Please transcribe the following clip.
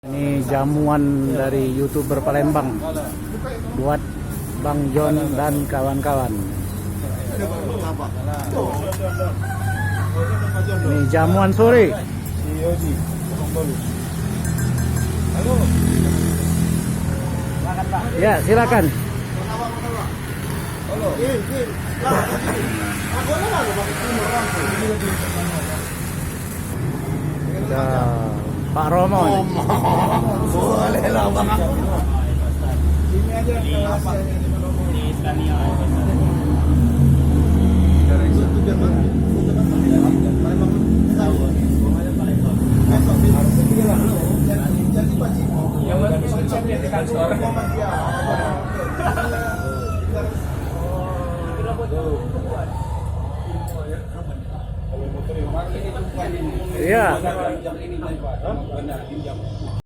Ini jamuan dari YouTuber Palembang buat Bang John dan kawan-kawan. Ini jamuan sore. Ya, silakan. Ya, Pak Romo. Boleh lah bang. Ini aja di Scania. Iya.